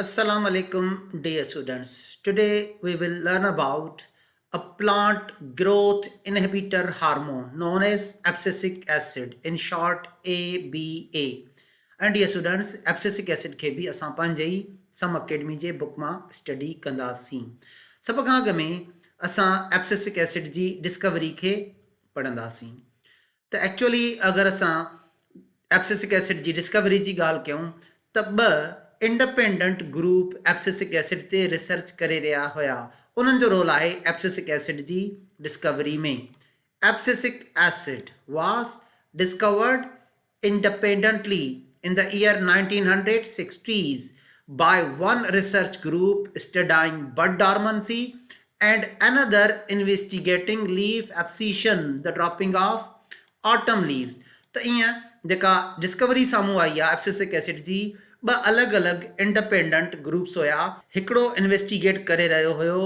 Assalamu alaikum, dear students. Today we will learn about a plant growth inhibitor hormone known as abscisic acid, in short ABA. And dear students, abscisic acid के भी असां पंहिंजे सम academy जे book मां study कंदासीं. सभ खां अॻु में असां abscisic acid जी डिस्कवरी खे पढ़ंदासीं. त एक्चुअली अगरि असां abscisic acid जी डिस्कवरी जी ॻाल्हि कयूं त ॿ इंडिपेंडेंट ग्रुप एब्सिसिक एसिड ते रिसर्च करे रहिया हुया. उन्हनि जो रोल आहे एब्सिसिक एसिड जी डिस्कवरी में. Abscisic acid was discovered independently in the year 1960s by one research group studying bud dormancy and another investigating leaf abscission, the dropping of autumn leaves. त ईअं जेका डिस्कवरी साम्हूं आई आहे abscisic acid जी, ॿ अलॻि अलॻि independent groups हुया. हिकिड़ो इन्वेस्टिगेट करे रहियो हुयो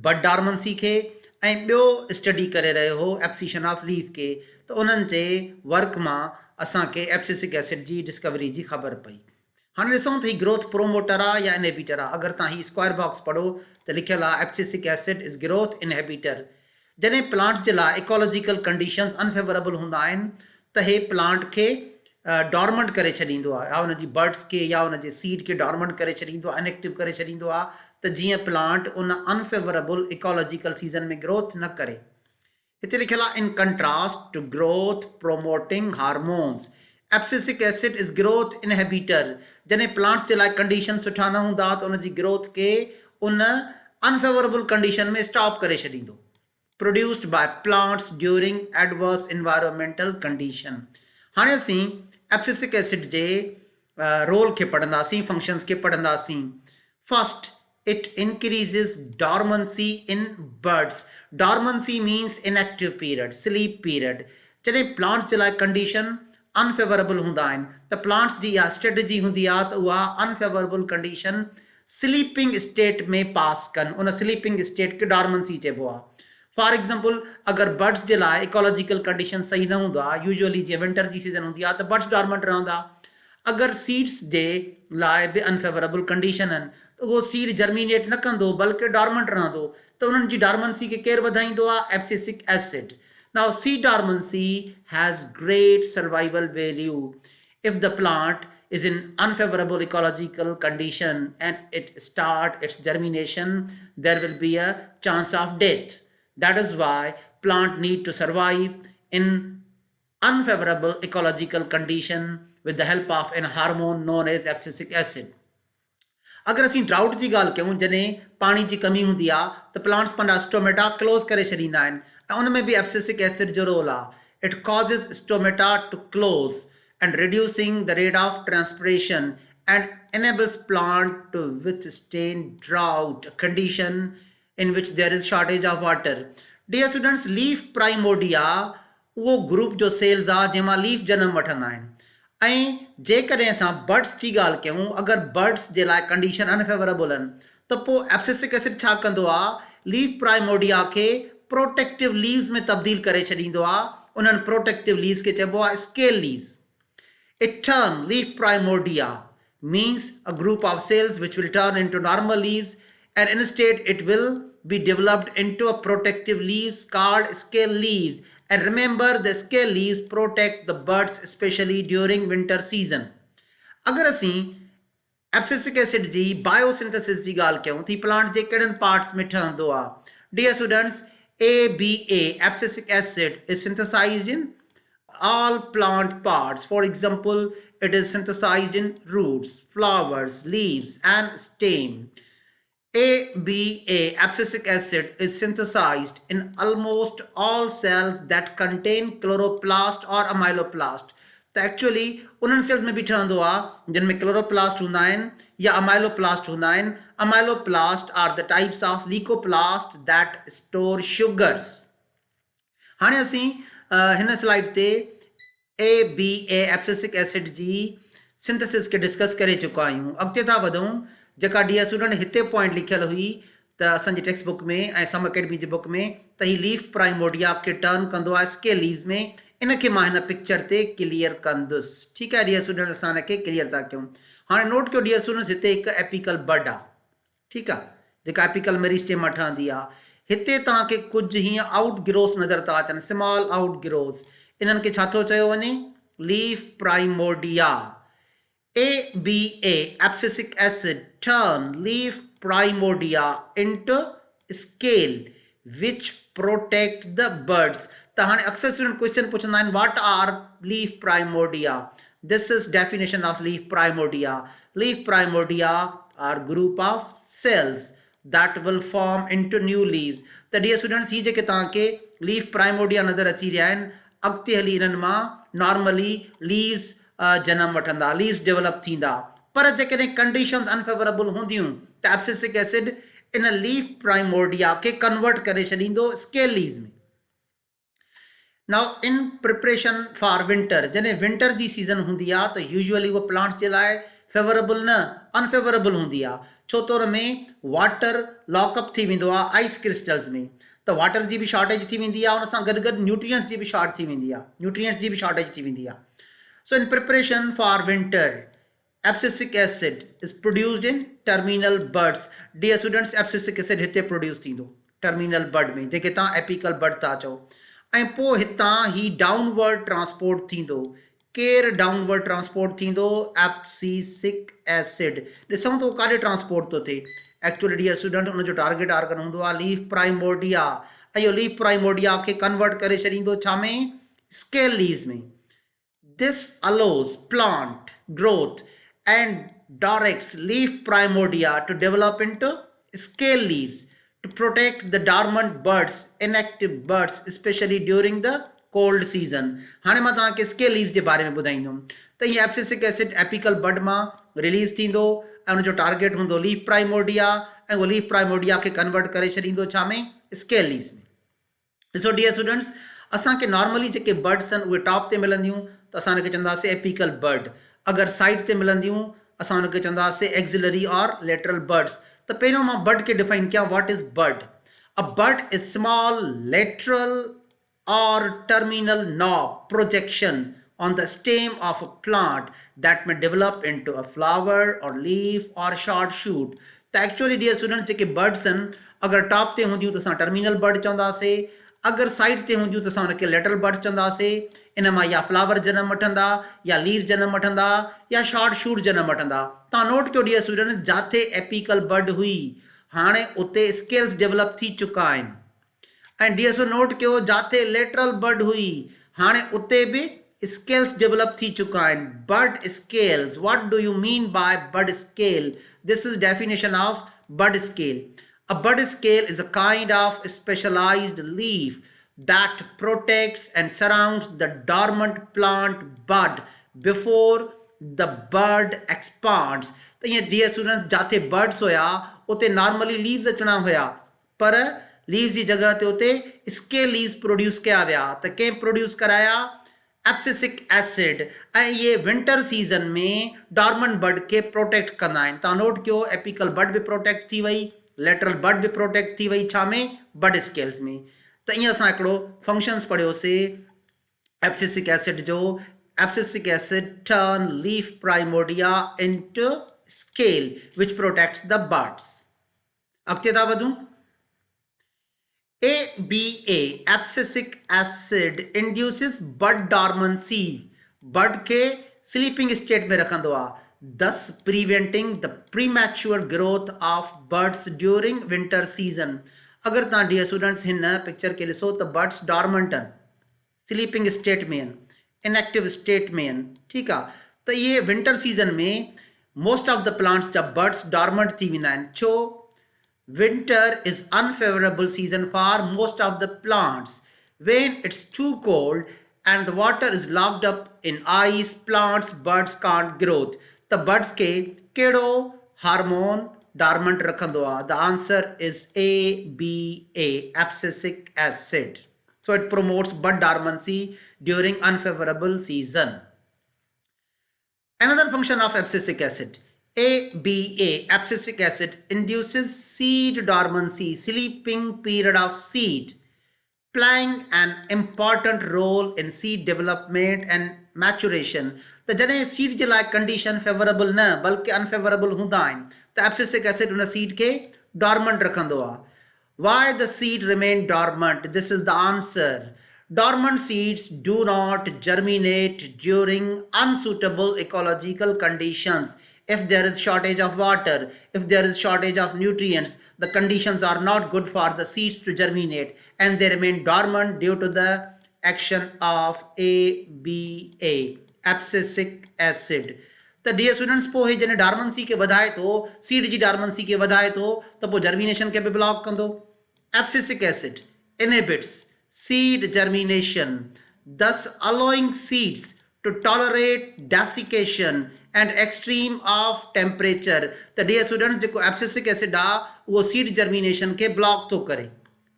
बड डॉर्मेंसी खे ऐं ॿियो स्टडी करे रहियो हो एब्सिशन ऑफ लीफ खे. त उन्हनि जे वर्क मां असांखे एब्सिसिक एसिड जी डिस्कवरी जी ख़बर पई. हाणे ॾिसूं त हीउ ग्रोथ प्रोमोटर आहे या इनहिबिटर आहे. अगरि तव्हां हीउ स्क्वायर बॉक्स पढ़ो त लिखियलु आहे abscisic acid is growth inhibitor. जॾहिं प्लांट जे लाइ इकोलॉजिकल कंडीशंस अनफेवरेबल हूंदा आहिनि त हे प्लांट खे डॉर्मेंट करे छॾींदो आहे, या हुनजी बर्ड्स खे या हुनजे सीड खे डॉर्मेंट करे छॾींदो आहे, इनएक्टिव करे छॾींदो आहे, त जीअं प्लांट उन अनफेवरेबल इकोलॉजिकल सीज़न में ग्रोथ न करे. हिते लिखियलु आहे in contrast to growth promoting hormones abscisic acid is growth inhibitor. जॾहिं प्लांट्स जे लाइ कंडीशन सुठा न हूंदा त उनजी ग्रोथ खे उन अनफेवरेबल कंडीशन में स्टॉप करे छॾींदो. Produced by plants during adverse environmental condition. हाणे असीं एब्सिसिक एसिड जे रोल खे पढ़ंदासीं, फंक्शंस खे पढ़ंदासीं. First, it increases dormancy in birds. Dormancy means inactive period, sleep period. जॾहिं प्लांट्स जे लाइ कंडीशन अनफेवरेबल हूंदा आहिनि त प्लांट्स जी इहा स्ट्रेटजी हूंदी आहे त उहा अनफेवरेबल कंडीशन स्लीपिंग स्टेट में पास कनि. उन स्लीपिंग स्टेट खे डॉर्मेंसी चइबो आहे. फॉर एग्जाम्पल, अगरि बर्ड्स जे लाइ इकोलॉजिकल कंडीशन सही न हूंदो आहे, यूजुअली जीअं विंटर जी सीज़न हूंदी आहे त बर्ड्स डॉर्मेंट रहंदा. अगरि सीड्स जे लाइ बि अनफेवरेबल कंडीशन आहिनि त उहो सीड जर्मिनेट न कंदो बल्कि डॉर्मेंट रहंदो. त उन्हनि जी डॉर्मेंसी खे केरु वधाईंदो आहे? Abscisic acid. Now seed dormancy has great survival value. If the plant is in unfavorable ecological condition and it start its germination, there will be a chance of death. That is why plant need to survive in unfavorable ecological condition with the help of a hormone known as abscisic acid. अगर असीं drought जी ॻाल्हि कयूं, जॾहिं पाणी जी कमी हूंदी आहे त प्लांट्स पंहिंजा स्टोमेटा क्लोज़ करे छॾींदा आहिनि ऐं उन में बि एब्सिसिक एसिड जो रोल आहे. It causes stomata to close and reducing the rate of transpiration and enables plant to withstand drought, a condition in which there is shortage of water. Dear students, leaf primordia उहो group जो sales आहे जंहिंमां leaf जनम वठंदा आहिनि. ऐं जेकॾहिं असां बर्ड्स जी ॻाल्हि कयूं, अगरि बर्ड्स जे लाइ कंडीशन अनफेवरेबल आहिनि त पोइ एब्सिसिक एसिड छा कंदो आहे? लीफ प्राइमोडिया खे प्रोटेक्टिव लीव्स में तब्दील करे छॾींदो आहे. उन्हनि प्रोटेक्टिव लीव्स खे चइबो आहे scale leaves. It turn leaf primordia means a group of cells which will turn into normal leaves, and instead it will be developed into a protective leaves called scale leaves. And remember, the scale leaves protect the buds especially during winter season. अगर असीं abscisic acid जी biosynthesis जी ॻाल्हि कयूं त plant जे कहिड़नि parts में ठहंदो आहे? Dear students, ABA abscisic acid is synthesized in all plant parts. For example, it is synthesized in roots, flowers, leaves and stem. ABA abscisic acid is synthesized in almost all cells that contain chloroplast or amyloplast. त actually उन्हनि sales में बि ठहंदो आहे जिन में chloroplast हूंदा आहिनि या amyloplast हूंदा आहिनि. Amyloplast are the types of leucoplast that store sugars. हाणे असीं हिन स्लाइड ते ABA एब्सिसिक एसिड जी सिंथेसिस खे डिस्कस करे चुका आहियूं. अॻिते था वधूं. जेका डियर स्टूडेंट हिते पॉइंट लिखियल हुई त असांजी टेक्स्ट बुक में ऐं सम अकेडमी जी बुक में त ही लीफ प्राइमोडिया खे टर्न कंदो आहे स्केल लीव्स में इनके मां हिन पिक्चर ते क्लियर कंदुसि। ठीकु आहे डियर स्टूडेंट्स, असां हिनखे क्लियर था कयूं। हाणे नोट कयो डियर स्टूडेंट्स, हिते हिकु एपिकल बड आहे, ठीकु आहे, जेका एपिकल मेरिस्टेम मां ठहंदी आहे। हिते तव्हांखे कुझु हीअं आउट ग्रोथ्स नज़र था अचनि, स्मॉल आउट ग्रोथ्स। इन्हनि खे छा थो चयो वञे? Leaf primordia. ABA, abscisic acid, turn leaf primordia into scale which protect the buds. त हाणे अक्सर स्टूडेंट क्वेश्चन पुछंदा आहिनि, what are leaf primordia? This is definition of leaf primordia. Leaf primordia are group of cells that will form into new leaves. त dear students, ही जेके तव्हांखे leaf primordia नज़र अची रहिया आहिनि, अॻिते हली इन्हनि मां नॉर्मली लीव्स जनम वठंदा, लीव्स डेवलप थींदा। पर जेकॾहिं कंडीशंस अनफेवरेबल हूंदियूं त abscisic acid in leaf primordia खे कन्वर्ट करे छॾींदो स्केल लीव्स में। Now in preparation for winter, जॾहिं विंटर जी सीज़न हूंदी आहे त यूजुअली उहो प्लांट्स जे लाइ फेवरेबल न अनफेवरेबल हूंदी आहे, छो त हुन में वाटर लॉकअप थी वेंदो आहे आइस क्रिस्टल्स में, त वाटर जी बि शॉर्टेज थी वेंदी आहे, हुन सां गॾु गॾु न्यूट्रिएंट्स जी बि शॉर्ट थी वेंदी आहे, न्यूट्रिएंट्स जी बि शॉर्टेज थी वेंदी आहे। So in preparation for winter, abscisic acid is produced in terminal buds. Dear students, abscisic acid हिते प्रोड्यूस थींदो टर्मिनल बड में, जेके तव्हां एपिकल बड था चओ, ऐं पोइ हितां ही डाउनवर्ड ट्रांसपोर्ट थींदो। केरु डाउनवर्ड ट्रांसपोर्ट थींदो? Abscisic acid. ॾिसूं तो काॾे ट्रांसपोर्ट थो थिए। एक्चुअली डियर स्टूडेंट, उनजो टारगेट आर्गन हूंदो आहे लीफ प्राइमोडिया, ऐं इहो लीफ प्राइमोडिया खे कन्वर्ट करे छॾींदो छा में? स्केल लीव्स में। This allows plant growth and directs leaf primordia to develop into scale leaves to protect the dormant buds, inactive buds, especially during the cold season. हाणे मां तव्हांखे स्केल लीव्स जे बारे में ॿुधाईंदुमि त हीअ एब्सिसिक एसिड एपिकल बड मां release थींदो ऐं हुनजो टारगेट हूंदो लीफ प्राइमोडिया, ऐं उहो लीफ प्राइमोडिया खे कन्वर्ट करे छॾींदो छा में? स्केल लीव्स में। ॾिसो डियर स्टूडेंट्स, असांखे नॉर्मली जेके बड्स आहिनि उहे टॉप ते मिलंदियूं त असां हुनखे चवंदासीं एपिकल बड। अगरि साइड ते मिलंदियूं असां हुनखे चवंदासीं एक्सिलरी और लेटरल बड्स। त पहिरियों मां बड खे डिफाइन कयां, what is bud? A bud is small lateral or terminal knob projection on the stem of a plant that may develop into a flower or leaf or short shoot. त actually dear students, जेके birds आहिनि अगरि top ते हूंदियूं त असां terminal bud चवंदासीं, अगरि side ते हूंदियूं त असां हुनखे लेटरल बर्ड्स चवंदासीं। इन मां या फ्लावर जनम वठंदा, या लीव जनम वठंदा, या शॉर्ट शूट जनम वठंदा। तव्हां नोट कयो डियर स्टूडेंट्स, जिथे एपिकल बर्ड हुई हाणे उते स्केल्स डेवलप थी चुका आहिनि, ऐं डियर स्टूडेंट नोट कयो जिथे लेटरल बड हुई हाणे उते बि स्केल्स डेवलप थी चुका आहिनि। Bud scales, what do you mean by bud scale? This is definition of bud scale. A bud scale is a kind of specialized leaf that protects and surrounds the dormant plant bud before the bud expands. तो ये dear students, जाते buds होया उते normally leaves अचना होया, पर leaves जी जगह ते उते scale leaves produce कया विया। त कें produce कराया? Abscisic acid. ऐं ये विंटर सीज़न में डॉर्मन बड खे प्रोटेक्ट कंदा आहिनि। तव्हां नोट कयो, एपिकल बड बि प्रोटेक्ट थी वई, लेटरल बड बि प्रोटेक्ट थी वई, छा में? बड स्केल्स में। त ईअं असां हिकिड़ो फंक्शन्स पढ़ियोसीं एब्सिसिक एसिड जो। Abscisic asset turn leaf primordia into scale which protects the buds. अॻिते था वधूं। ABA, abscisic acid induces bud dormancy. बड खे स्लीपिंग स्टेट में रखंदो आहे, thus preventing the premature growth of buds during winter season. अगर तव्हां डियर स्टूडेंट्स हिन पिक्चर खे ॾिसो त बड्स डॉर्मेंट आहिनि, स्लीपिंग स्टेट में आहिनि, इनएक्टिव स्टेट में आहिनि, ठीकु आहे। त इहे विंटर सीज़न में मोस्ट ऑफ द प्लांट्स जा बड्स डॉर्मेंट थी वेंदा आहिनि। छो? Winter is unfavorable season for most of the plants. When it's too cold and the water is locked up in ice, plants buds can't grow. The buds के केड़ो hormone dormant रखंदो आहे? The answer is ABA, abscisic acid. So it promotes bud dormancy during unfavorable season. Another function of abscisic acid, ABA, abscisic acid induces seed dormancy, sleeping period of seed. playing an important role in seed development and maturation. त जॾहिं seed जे लाइ condition favourable न बल्कि unfavourable हूंदा आहिनि त abscisic acid उन seed खे डॉर्मेंट रखंदो आहे. Why the seed remain dormant? This is the answer. Dormant seeds do not germinate during unsuitable ecological conditions. If there is shortage of water, if there is shortage of nutrients, the conditions are not good for the seeds to germinate and they remain dormant due to the action of ABA, abscisic acid. त dear students पोइ जॾहिं डार्मंसी खे वधाए थो, seed जी डार्मंसी खे वधाए थो त पोइ जर्मिनेशन खे बि ब्लॉक कंदो. Abscisic acid inhibits seed germination, thus allowing seeds to tolerate desiccation and extreme of temperature. त डियर स्टूडेंट्स जेको एब्सिसिक एसिड आहे उहो सीड जर्मिनेशन खे ब्लॉक थो करे.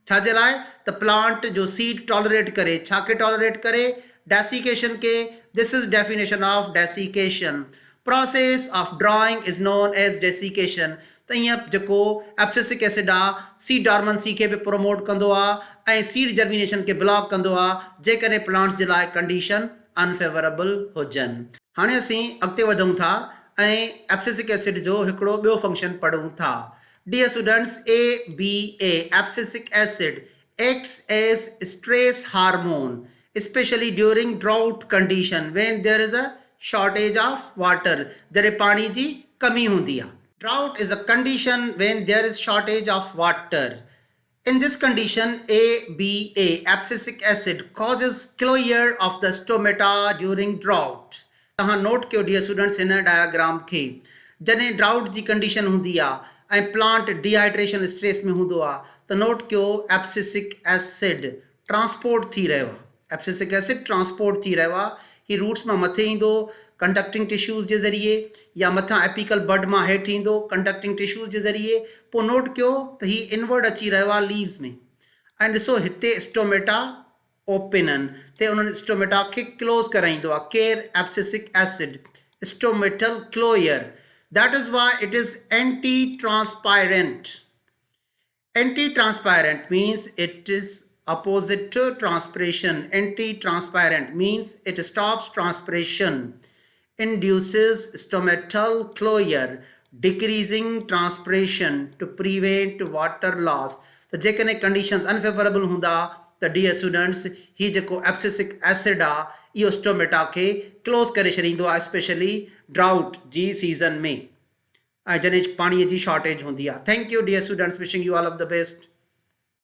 छाजे लाइ? त प्लांट जो सीड टॉलरेट करे. छा खे टॉलरेट करे? डेसिकेशन के. This is definition of desiccation. Process of drawing is known as desiccation. त ईअं जेको एब्सिसिक एसिड आहे सीड डॉर्मेंसी खे बि प्रोमोट कंदो आहे ऐं सीड जर्मिनेशन खे ब्लॉक कंदो आहे जेकॾहिं प्लांट्स जे लाइ कंडीशन अनफेवरेबल हुजनि. हाणे असीं अॻिते वधूं था ऐं एब्सिसिक एसिड जो हिकिड़ो ॿियो फंक्शन पढ़ूं था. Dear students, ABA abscisic acid acts as stress hormone especially during drought condition when there is a shortage of water. जॾहिं पाणी जी कमी हूंदी आहे. Drought is a condition when there is shortage of water. In this condition, ABA, abscisic acid, causes closure of the stomata during drought. तव्हां note कयो dear students हिन diagram खे. जॾहिं ड्राउट जी कंडीशन हूंदी आहे ऐं प्लांट डिहाइड्रेशन स्ट्रेस में हूंदो आहे त नोट कयो एब्सिसिक एसिड ट्रांसपोर्ट थी रहियो आहे. एब्सिसिक एसिड ट्रांसपोर्ट थी रहियो आहे. ही रूट्स मां मथे ईंदो कंडक्टिंग टिश्यूज़ जे ज़रिए या मथां एपिकल बड मां हेठि ईंदो कंडक्टिंग टिश्यूज़ जे ज़रिए. पोइ नोट कयो त ही इनवर्ड अची रहियो आहे लीव्स में. ऐं ॾिसो हिते स्टोमेटा ओपन आहिनि ते उन्हनि स्टोमेटा खे क्लोज़ कराईंदो आहे. Care abscisic acid stomatal closure. That is why it is anti transpirant. Anti-transparent means it is opposite to transpiration. Anti-transparent means it stops transpiration, induces stomatal closure, decreasing transpiration to prevent water loss. तो जेकॾहिं conditions unfavourable हूंदा त dear students ही जेको abscisic acid आहे इहो stomata खे close करे छॾींदो आहे स्पेशली ड्राउट जी सीज़न में ऐं जॾहिं पाणीअ जी शॉर्टेज हूंदी आहे. Thank you dear students, wishing you all of the best.